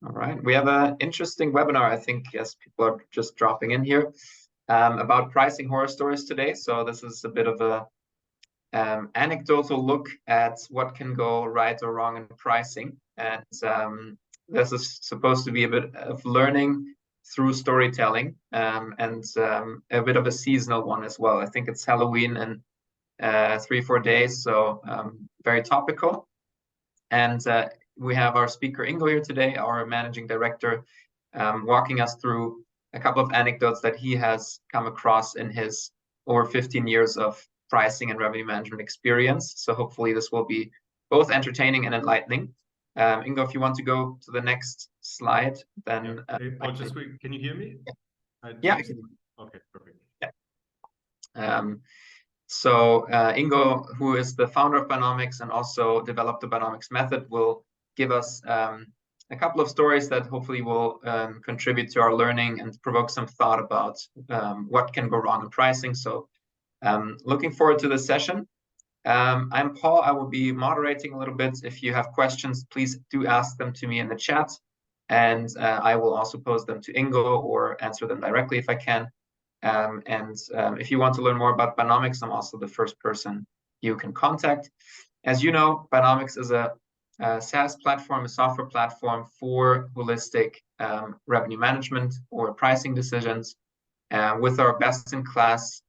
All right. We have an interesting webinar, I think, as people are just dropping in here, about pricing horror stories today. So this is a bit of a anecdotal look at what can go right or wrong in pricing. And this is supposed to be a bit of learning through storytelling, and a bit of a seasonal one as well. I think it's Halloween in 3-4 days, so very topical. And we have our speaker Ingo here today, our managing director, walking us through a couple of anecdotes that he has come across in his over 15 years of pricing and revenue management experience. So hopefully this will be both entertaining and enlightening. Ingo, if you want to go to the next slide, then just quick, can you hear me? Yeah. Okay, perfect. Yeah. So Ingo, who is the founder of Buynomics and also developed the Buynomics method, will give us a couple of stories that hopefully will contribute to our learning and provoke some thought about what can go wrong in pricing. So looking forward to this session. I'm Paul. I will be moderating a little bit. If you have questions, please do ask them to me in the chat. And I will also pose them to Ingo or answer them directly if I can. If you want to learn more about Buynomics, I'm also the first person you can contact. As you know, Buynomics is a SaaS platform, a software platform for holistic revenue management or pricing decisions. With our best-in-class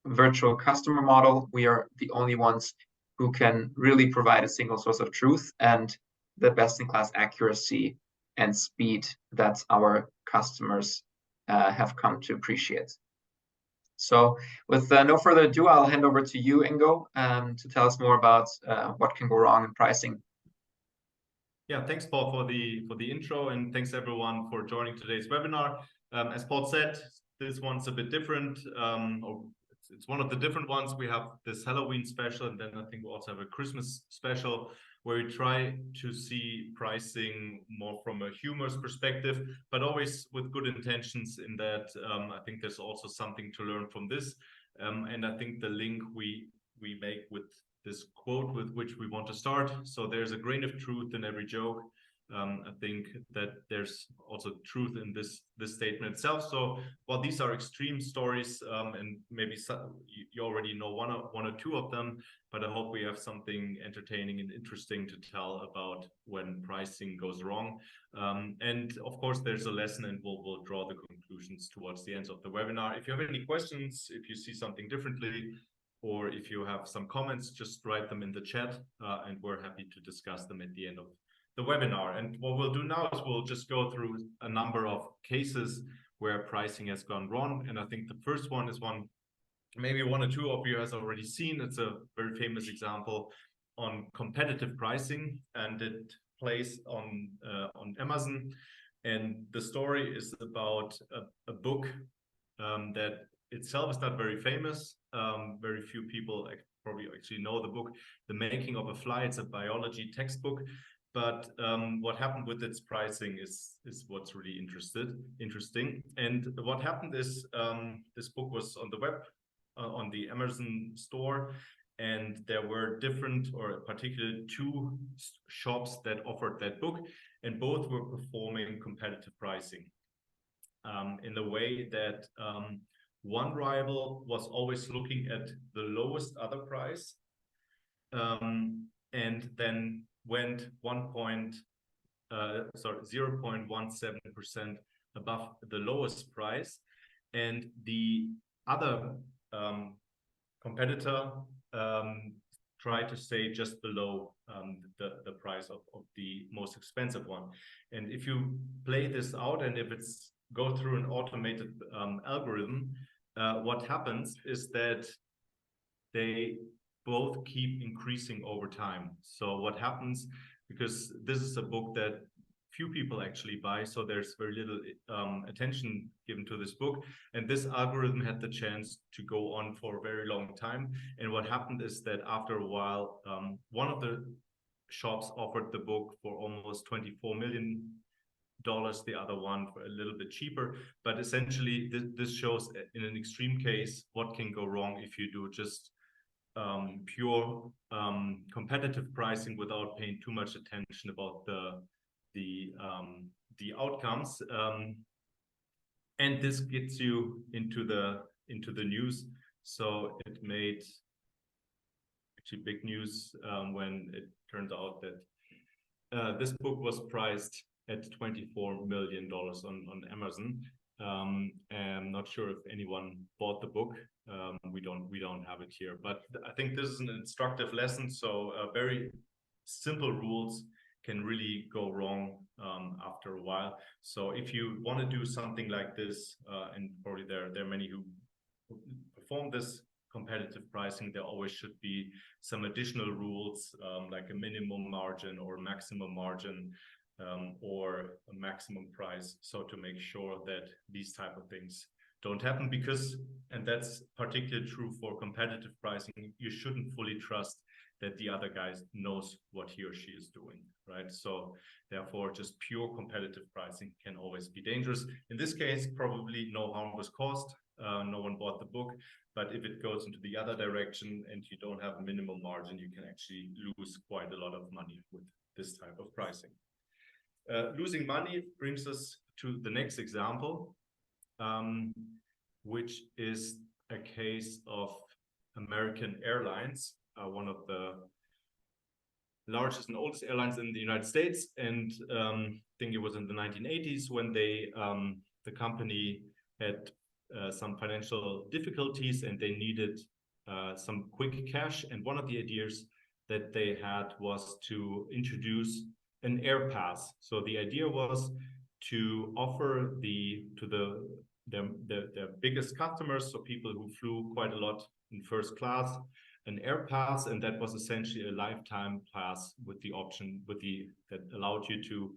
virtual customer model, we are the only ones who can really provide a single source of truth and the best-in-class accuracy and speed that our customers have come to appreciate. So with no further ado, I'll hand over to you, Ingo, to tell us more about what can go wrong in pricing. Yeah, thanks, Paul, for the intro, and thanks everyone for joining today's webinar. As Paul said, this one's a bit different. Or it's one of the different ones. We have this Halloween special, and then I think we also have a Christmas special, where we try to see pricing more from a humorous perspective, but always with good intentions in that I think there's also something to learn from this. And I think the link we make with this quote with which we want to start. So there's a grain of truth in every joke. I think that there's also truth in this statement itself. So while these are extreme stories, and maybe you already know one or two of them, but I hope we have something entertaining and interesting to tell about when pricing goes wrong. And of course, there's a lesson, and we'll draw the conclusions towards the end of the webinar. If you have any questions, if you see something differently, or if you have some comments, just write them in the chat, and we're happy to discuss them at the end of the webinar. And what we'll do now is we'll just go through a number of cases where pricing has gone wrong. And I think the first one is one maybe one or two of you has already seen. It's a very famous example on competitive pricing, and it plays on Amazon. And the story is about a book that itself is not very famous. Very few people probably actually know the book, The Making of a Fly. It's a biology textbook. But what happened with its pricing is what's really interesting. And what happened is this book was on the web, on the Amazon store, and there were different, or particularly two shops that offered that book, and both were performing competitive pricing in the way that one rival was always looking at the lowest other price, and then went 0.17% above the lowest price, and the other competitor tried to stay just below the price of the most expensive one. And if you play this out, and if it's go through an automated algorithm, what happens is that they both keep increasing over time. So what happens, because this is a book that few people actually buy, so there's very little attention given to this book, and this algorithm had the chance to go on for a very long time. And what happened is that after a while, one of the shops offered the book for almost $24 million, the other one for a little bit cheaper. But essentially this shows in an extreme case what can go wrong if you do just pure competitive pricing without paying too much attention about the outcomes, and this gets you into the news. So it made actually big news when it turned out that this book was priced at $24 million on Amazon. I'm not sure if anyone bought the book. We don't have it here, but I think this is an instructive lesson. So very simple rules can really go wrong after a while. So if you want to do something like this, and probably there are many who perform this competitive pricing, there always should be some additional rules, like a minimum margin or maximum margin, or a maximum price, so to make sure that these type of things don't happen. Because, and that's particularly true for competitive pricing, you shouldn't fully trust that the other guy knows what he or she is doing, right? So therefore, just pure competitive pricing can always be dangerous. In this case, probably no harm was caused. No one bought the book. But if it goes into the other direction and you don't have a minimum margin, you can actually lose quite a lot of money with this type of pricing. Losing money brings us to the next example, which is a case of American Airlines, one of the largest and oldest airlines in the United States. And I think it was in the 1980s when the company had some financial difficulties and they needed some quick cash. And one of the ideas that they had was to introduce an air pass. So the idea was to offer their biggest customers, so people who flew quite a lot in first class, an air pass, and that was essentially a lifetime pass with the option that allowed you to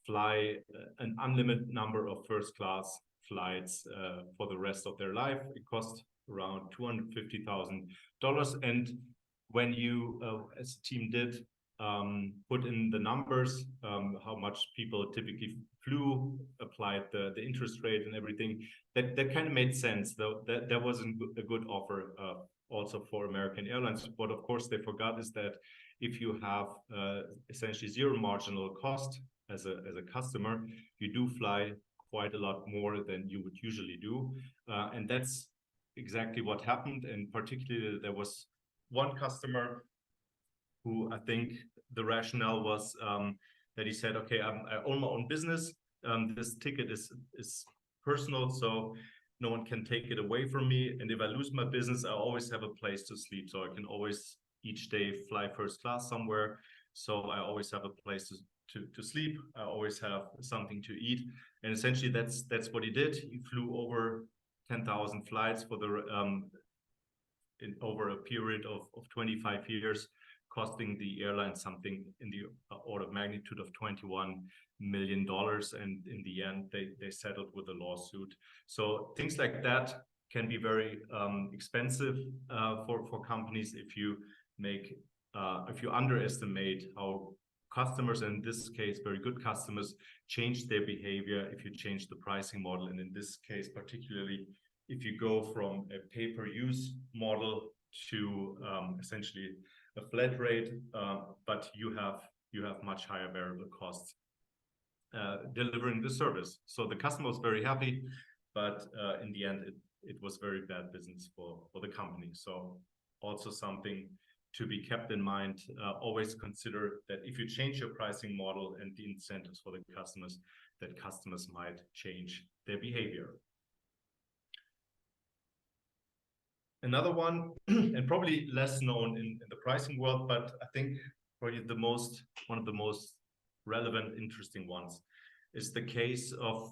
fly an unlimited number of first class flights for the rest of their life. It cost around $250,000, and when you, as a team did, put in the numbers, how much people typically flew, applied the interest rate and everything, that kind of made sense, though that wasn't a good offer also for American Airlines. What of course they forgot is that if you have essentially zero marginal cost as a customer, you do fly quite a lot more than you would usually do, and that's exactly what happened. And particularly there was one customer who, I think the rationale was that he said, okay, I own my own business. This ticket is personal, so no one can take it away from me. And if I lose my business, I always have a place to sleep. So I can always each day fly first class somewhere. So I always have a place to sleep. I always have something to eat. And essentially that's what he did. He flew over 10,000 flights for over a period of 25 years, costing the airline something in the order of magnitude of $21 million. And in the end, they settled with a lawsuit. So things like that can be very expensive for companies if you underestimate how customers, in this case, very good customers, change their behavior if you change the pricing model. And in this case, particularly, if you go from a pay-per-use model to essentially a flat rate, but you have much higher variable costs delivering the service. So the customer was very happy, but in the end, it was very bad business for the company. So also something to be kept in mind. Always consider that if you change your pricing model and the incentives for the customers, that customers might change their behavior. Another one, and probably less known in the pricing world, but I think probably one of the most relevant, interesting ones, is the case of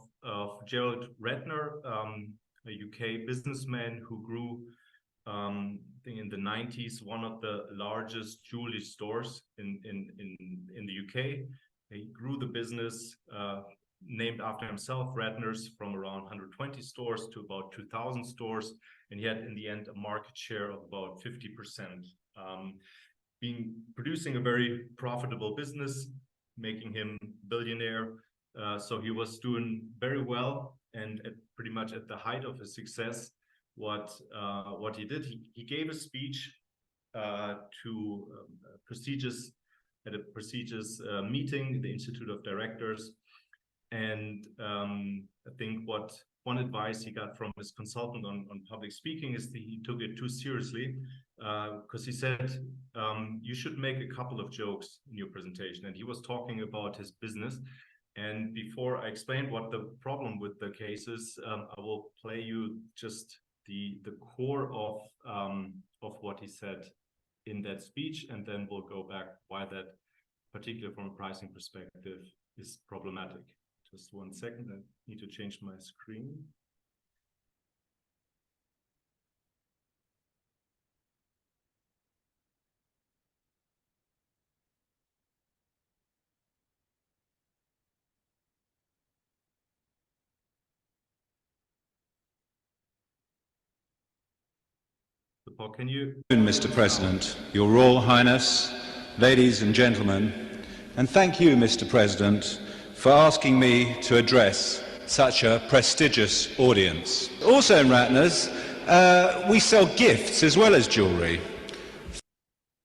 Gerald Redner, a UK businessman who grew, I think in the 90s, one of the largest jewelry stores in the UK. He grew the business, named after himself, Redner's, from around 120 stores to about 2,000 stores. And he had, in the end, a market share of about 50%, producing a very profitable business, making him billionaire. So he was doing very well, and pretty much at the height of his success, what he did, he gave a speech to a prestigious at a prestigious meeting, the Institute of Directors. And I think one advice he got from his consultant on public speaking is that he took it too seriously, because he said you should make a couple of jokes in your presentation. And he was talking about his business. And before I explain what the problem with the case is, I will play you just the core of what he said in that speech, and then we'll go back why that, particularly from a pricing perspective, is problematic. Just 1 second, I need to change my screen. Paul, can you... Mr. President, Your Royal Highness, ladies and gentlemen, and thank you, Mr. President, for asking me to address such a prestigious audience. Also in Ratner's, we sell gifts as well as jewellery.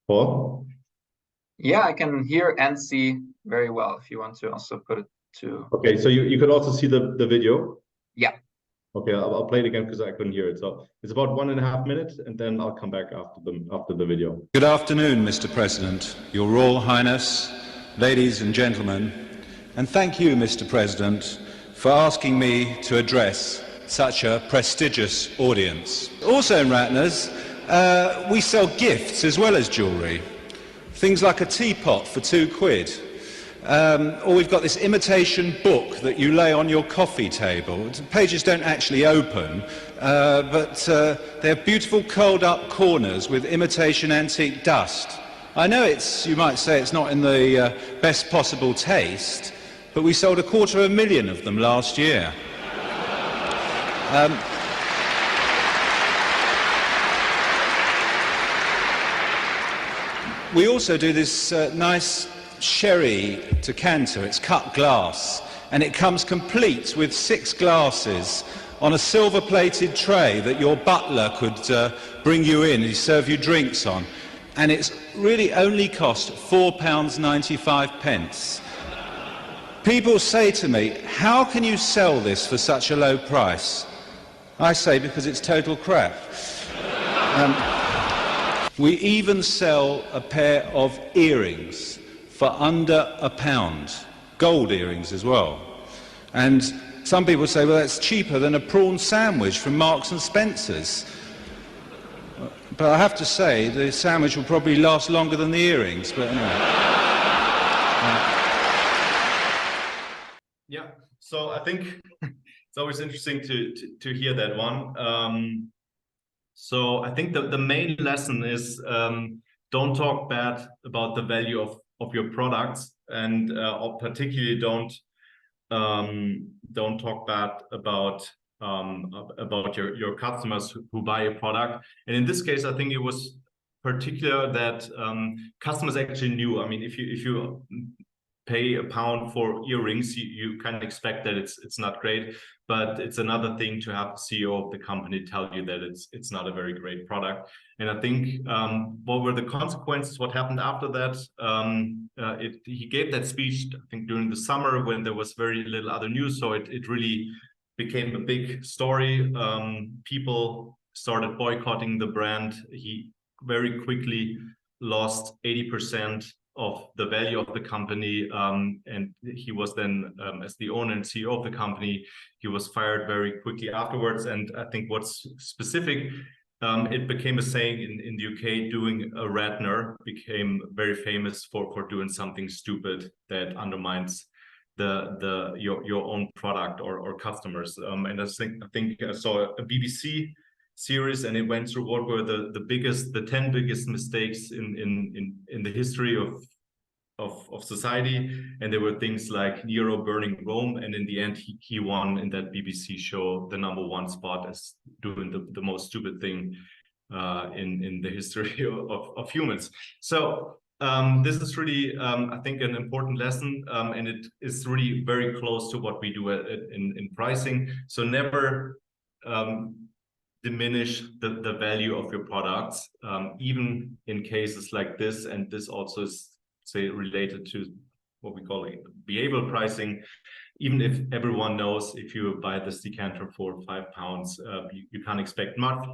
Paul? Yeah, I can hear and see very well if you want to also put it to... Okay, so you could also see the video? Yeah. Okay, I'll play it again because I couldn't hear it. So it's about 1.5 minutes, and then I'll come back after the video. Good afternoon, Mr. President, Your Royal Highness, ladies and gentlemen, and thank you, Mr. President, for asking me to address such a prestigious audience. Also in Ratner's, we sell gifts as well as jewellery. Things like a teapot for £2. Or we've got this imitation book that you lay on your coffee table. The pages don't actually open, but they have beautiful curled up corners with imitation antique dust. I know you might say it's not in the best possible taste, but we sold 250,000 of them last year. We also do this nice sherry decanter. It's cut glass, and it comes complete with 6 glasses on a silver-plated tray that your butler could bring you in and serve you drinks on. And it's really only cost £4.95. People say to me, how can you sell this for such a low price? I say, because it's total crap. We even sell a pair of earrings for under £1, gold earrings as well. And some people say, well, that's cheaper than a prawn sandwich from Marks and Spencer's. But I have to say, the sandwich will probably last longer than the earrings, but anyway. Yeah, so I think it's always interesting to hear that one. So I think the main lesson is don't talk bad about the value of your products, and or particularly don't talk bad about your customers who buy a product. And in this case, I think it was particular that customers actually knew. I mean, if you pay £1 for earrings, you kind of expect that it's not great, but it's another thing to have the CEO of the company tell you that it's not a very great product. And I think what were the consequences? What happened after that? He gave that speech, I think, during the summer when there was very little other news, so it really became a big story. People started boycotting the brand. He very quickly lost 80% of the value of the company, and he was then, as the owner and CEO of the company, he was fired very quickly afterwards. And I think what's specific, it became a saying in the UK, doing a Ratner became very famous for doing something stupid that undermines your own product or customers. And I think I saw a BBC series, and it went through what were the 10 biggest mistakes in the history of society, and there were things like Nero burning Rome, and in the end he won in that BBC show the #1 spot as doing the most stupid thing in the history of humans. So this is really I think an important lesson, and it is really very close to what we do in pricing. So never diminish the value of your products, even in cases like this. And this also is say, related to what we call behavioral pricing. Even if everyone knows if you buy this decanter for £5, you can't expect much,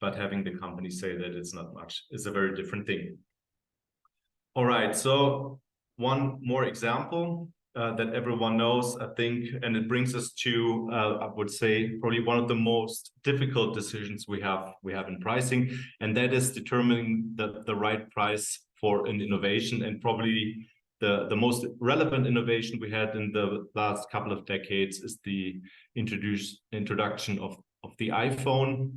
but having the company say that it's not much is a very different thing. All right, so one more example that everyone knows, I think, and it brings us to, I would say, probably one of the most difficult decisions we have in pricing, and that is determining the right price for an innovation, and probably the most relevant innovation we had in the last couple of decades is the introduction of the iPhone.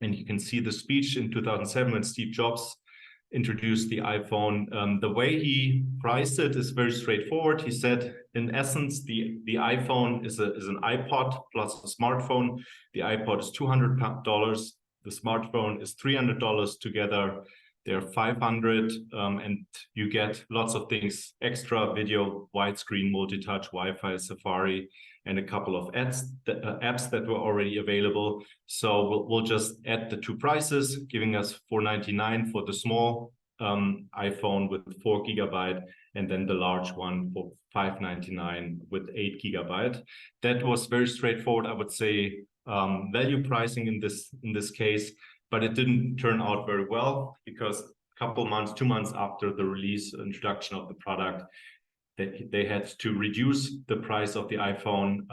And you can see the speech in 2007 when Steve Jobs introduced the iPhone. The way he priced it is very straightforward. He said, in essence, the iPhone is an iPod plus a smartphone. The iPod is $200. The smartphone is $300 together. They're $500, and you get lots of things: extra video, widescreen, multi-touch, Wi-Fi, Safari, and a couple of apps that were already available. So we'll just add the two prices, giving us $499 for the small iPhone with 4 GB, and then the large one for $599 with 8 GB. That was very straightforward, I would say, value pricing in this case. But it didn't turn out very well, because a couple months, 2 months after the introduction of the product, they had to reduce the price of the iPhone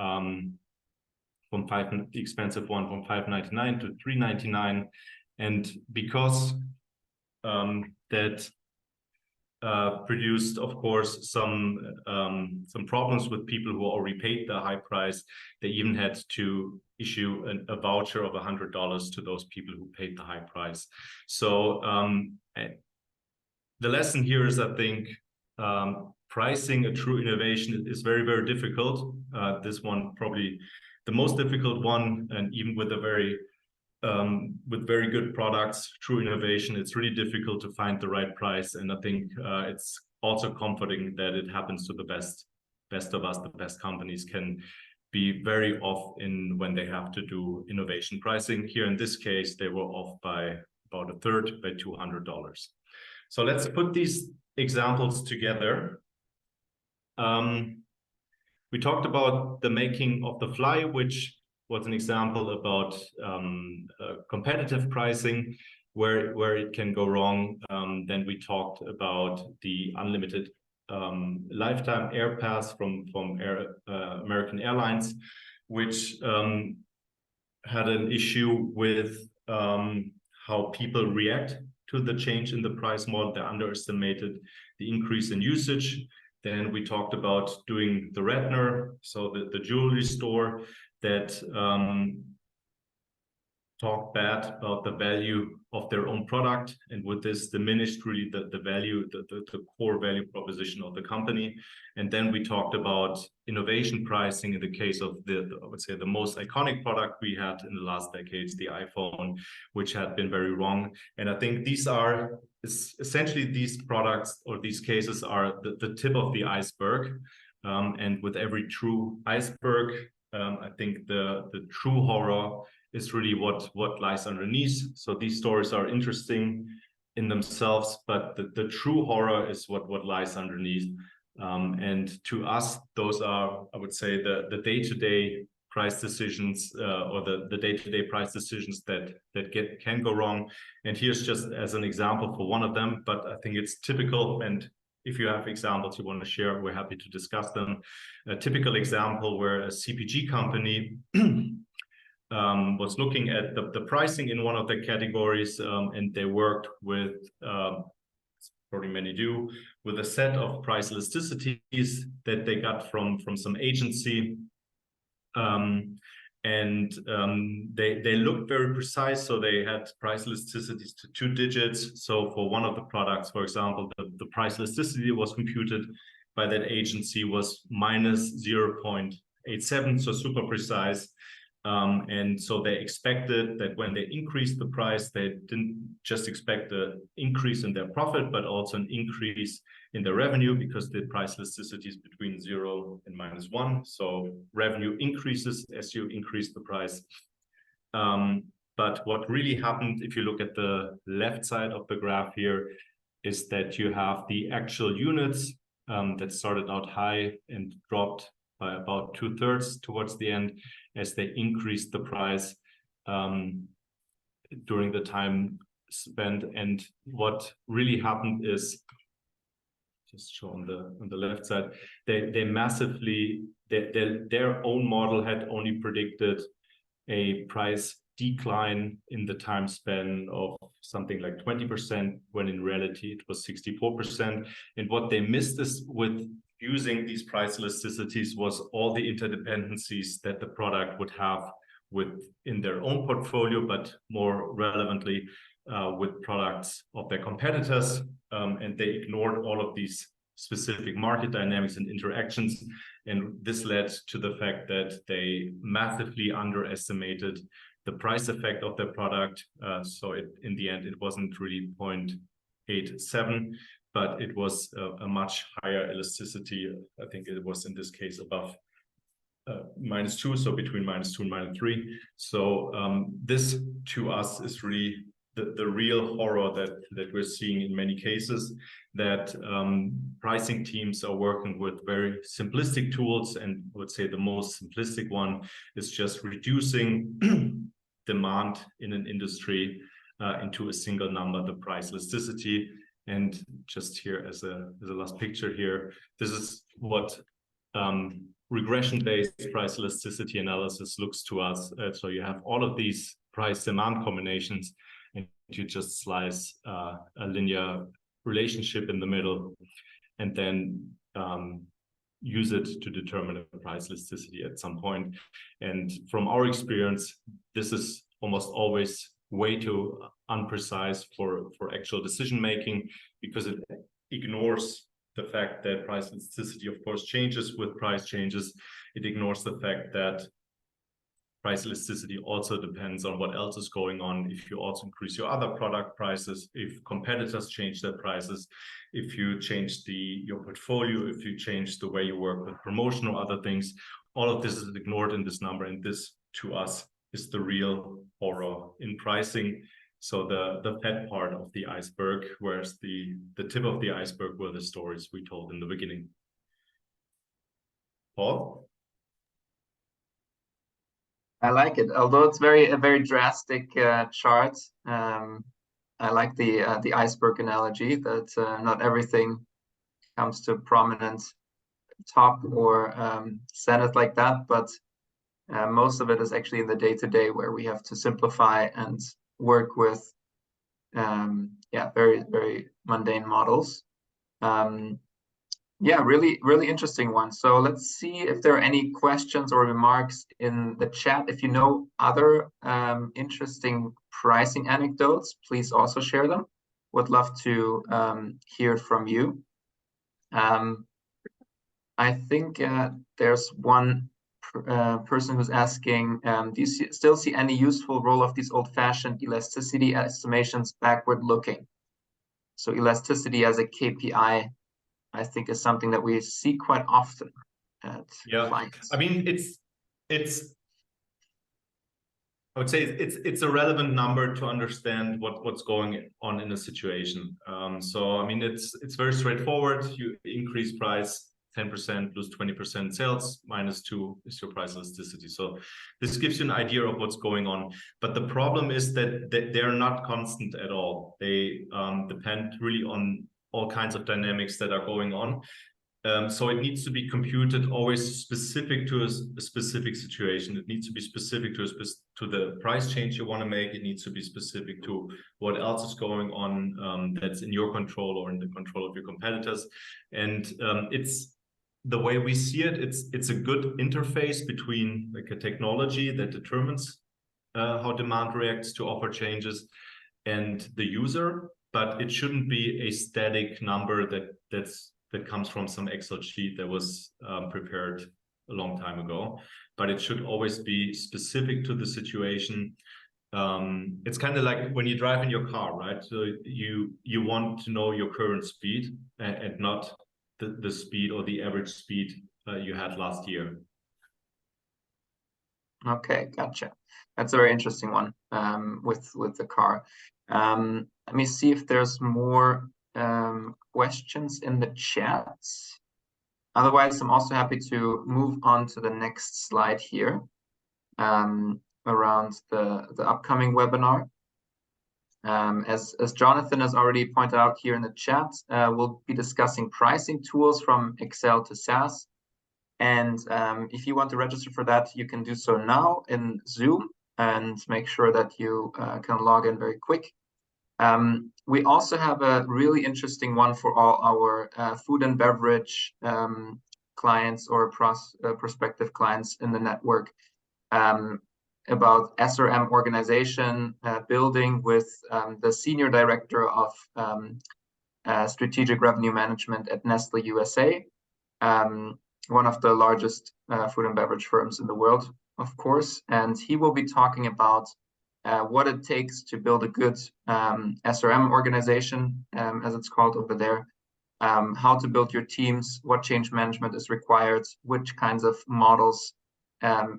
the expensive one from $599 to $399, and because that produced, of course, some problems with people who already paid the high price. They even had to issue a voucher of $100 to those people who paid the high price. So the lesson here is, I think, pricing a true innovation is very, very difficult. This one probably the most difficult one, and even with very good products, true innovation, it's really difficult to find the right price. And I think it's also comforting that it happens to the best of us. The best companies can be very off when they have to do innovation pricing. Here in this case, they were off by about a third, by $200. So let's put these examples together. We talked about the making of the fly, which was an example about competitive pricing, where it can go wrong. Then we talked about the unlimited lifetime air pass from American Airlines, which had an issue with how people react to the change in the price model. They underestimated the increase in usage. Then we talked about doing the Redner, so the jewelry store that talked bad about the value of their own product, and with this diminished really the value, the core value proposition of the company. And then we talked about innovation pricing in the case of I would say the most iconic product we had in the last decades, the iPhone, which had been very wrong. And I think essentially these products or these cases are the tip of the iceberg. And with every true iceberg, I think the true horror is really what lies underneath. So these stories are interesting in themselves, but the true horror is what lies underneath. And to us, those are, I would say, the day-to-day price decisions or the day-to-day price decisions that can go wrong. And here's just as an example for one of them, but I think it's typical. And if you have examples you want to share, we're happy to discuss them. A typical example where a CPG company was looking at the pricing in one of the categories, and they worked with, probably many do, with a set of price elasticities that they got from some agency. They looked very precise, so they had price elasticities to 2 digits. So for one of the products, for example, the price elasticity was computed by that agency was minus 0.87, so super precise. And so they expected that when they increased the price, they didn't just expect an increase in their profit, but also an increase in their revenue, because the price elasticity is between 0 and -1. So revenue increases as you increase the price. But what really happened, if you look at the left side of the graph here, is that you have the actual units that started out high and dropped by about 2/3 towards the end as they increased the price during the time spent. And what really happened is, just show on the left side, they massively, their own model had only predicted a price decline in the time span of something like 20%, when in reality it was 64%. And what they missed is, with using these price elasticities, was all the interdependencies that the product would have within their own portfolio, but more relevantly with products of their competitors. And they ignored all of these specific market dynamics and interactions. And this led to the fact that they massively underestimated the price effect of their product. So in the end, it wasn't really 0.87, but it was a much higher elasticity. I think it was in this case above -2, so between -2 and -3. So this to us is really the real horror that we're seeing in many cases, that pricing teams are working with very simplistic tools. And I would say the most simplistic one is just reducing demand in an industry into a single number, the price elasticity. And just here as a last picture here, this is what regression-based price elasticity analysis looks to us. So you have all of these price demand combinations, and you just slice a linear relationship in the middle, and then use it to determine a price elasticity at some point. And from our experience, this is almost always way too unprecise for actual decision making, because it ignores the fact that price elasticity, of course, changes with price changes. It ignores the fact that price elasticity also depends on what else is going on. If you also increase your other product prices, if competitors change their prices, if you change your portfolio, if you change the way you work with promotion or other things, all of this is ignored in this number. And this, to us, is the real horror in pricing. So the fat part of the iceberg, whereas the tip of the iceberg were the stories we told in the beginning. Paul? I like it, although it's a very drastic chart. I like the iceberg analogy, that not everything comes to prominent top or Senate like that, but most of it is actually in the day-to-day, where we have to simplify and work with very, very mundane models. Really interesting one. So let's see if there are any questions or remarks in the chat. If you know other interesting pricing anecdotes, please also share them. Would love to hear from you. I think there's one person who's asking, do you still see any useful role of these old-fashioned elasticity estimations backward looking? So elasticity as a KPI, I think, is something that we see quite often at clients. I mean, I would say it's a relevant number to understand what's going on in a situation. So I mean, it's very straightforward. You increase price 10%, lose 20% sales, -2 is your price elasticity. So this gives you an idea of what's going on. But the problem is that they're not constant at all. They depend really on all kinds of dynamics that are going on. So it needs to be computed always specific to a specific situation. It needs to be specific to the price change you want to make. It needs to be specific to what else is going on that's in your control or in the control of your competitors. And it's the way we see it. It's a good interface between like a technology that determines how demand reacts to offer changes and the user. But it shouldn't be a static number that comes from some Excel sheet that was prepared a long time ago. But it should always be specific to the situation. It's kind of like when you drive in your car, right? So you want to know your current speed and not the speed or the average speed you had last year. Okay, gotcha. That's a very interesting one with the car. Let me see if there's more questions in the chat. Otherwise, I'm also happy to move on to the next slide here around the upcoming webinar. As Jonathan has already pointed out here in the chat, we'll be discussing pricing tools from Excel to SaaS. And if you want to register for that, you can do so now in Zoom and make sure that you can log in very quick. We also have a really interesting one for all our food and beverage clients or prospective clients in the network about SRM organization building with the Senior Director of Strategic Revenue Management at Nestle USA, one of the largest food and beverage firms in the world, of course. And he will be talking about what it takes to build a good SRM organization, as it's called over there, how to build your teams, what change management is required, which kinds of models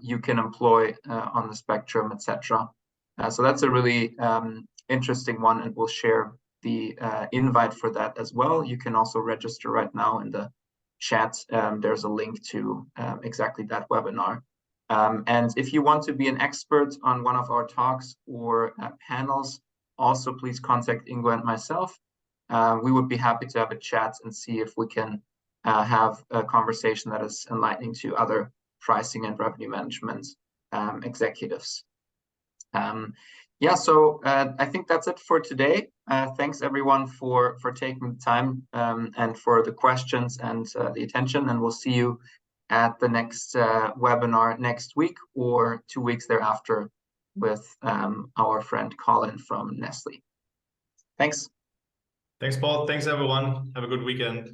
you can employ on the spectrum, etc. So that's a really interesting one, and we'll share the invite for that as well. You can also register right now in the chat. There's a link to exactly that webinar. And if you want to be an expert on one of our talks or panels, also please contact Ingo and myself. We would be happy to have a chat and see if we can have a conversation that is enlightening to other pricing and revenue management executives. Yeah, so I think that's it for today. Thanks everyone for taking the time and for the questions and the attention, and we'll see you at the next webinar next week or 2 weeks thereafter with our friend Colin from Nestle. Thanks. Thanks, Paul. Thanks, everyone. Have a good weekend.